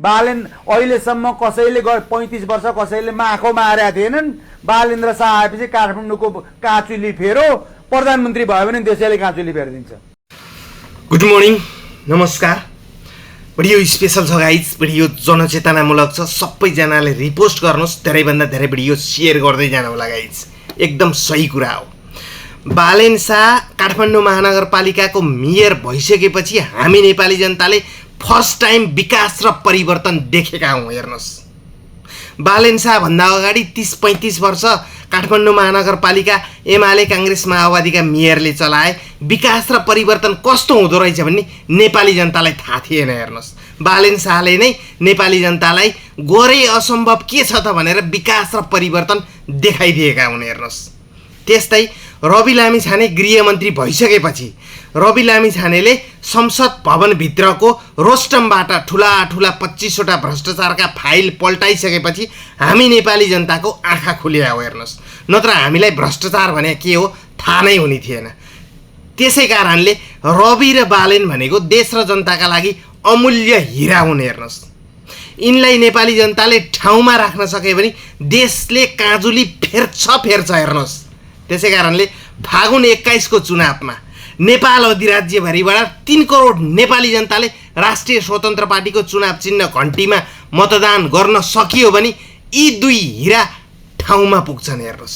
बालेन अहिलेसम्म कसैले 35 वर्ष कसैले आँखो मारेका थिएनन्। बालेन्द्र शाह आएपछि काठमाडौँको काँचुली फेरो, प्रधानमन्त्री भयो भने देशैले काँचुली फेरिदिन्छ। गुड मर्निङ, नमस्कार। भिडियो स्पेसल छ गाइज, भिडियो जनचेतनामूलक छ। सबैजनाले रिपोस्ट गर्नुहोस्, धेरैभन्दा धेरै भिडियो सेयर गर्दै जानु होला गाइज। एकदम सही कुरा हो। बालेन शाह काठमाडौँ महानगरपालिकाको मेयर भइसकेपछि हामी नेपाली जनताले फर्स्ट टाइम विकास र परिवर्तन देखेका हौँ। हेर्नुहोस्, बालेन शाह भन्दा अगाडि 30-35 वर्ष काठमाडौँ महानगरपालिका एमाले काङ्ग्रेस माओवादीका मेयरले चलाए। विकास र परिवर्तन कस्तो हुँदो रहेछ भन्ने नेपाली जनतालाई थाहा थिएन। हेर्नुहोस्, बालेन शाहले नै नेपाली जनतालाई गरे असम्भव के छ त भनेर विकास र परिवर्तन देखाइदिएका हुन्। हेर्नुहोस्, त्यस्तै रवि लामिछाने गृहमन्त्री भइसकेपछि रवि लामिछानेले संसद भवनभित्रको रोस्टमबाट ठुला 25वटा भ्रष्टाचारका फाइल पल्टाइसकेपछि हामी नेपाली जनताको आँखा खुल्या हो। हेर्नुहोस्, नत्र हामीलाई भ्रष्टाचार भने के हो थाहा नै हुने थिएन। त्यसै कारणले रवि र बालेन भनेको देश र जनताका लागि अमूल्य हिरा हुन्। हेर्नुहोस्, यिनलाई नेपाली जनताले ठाउँमा राख्न सक्यो भने देशले काँजुली फेर्छ। हेर्नुहोस्, त्यसै कारणले फागुन 21 को चुनावमा नेपाल अधिराज्यभरिबाट 3 करोड नेपाली जनताले राष्ट्रिय स्वतन्त्र पार्टीको चुनाव चिन्ह घन्टीमा मतदान गर्न सकियो भने यी दुई हिरा ठाउँमा पुग्छन्। हेर्नुहोस्,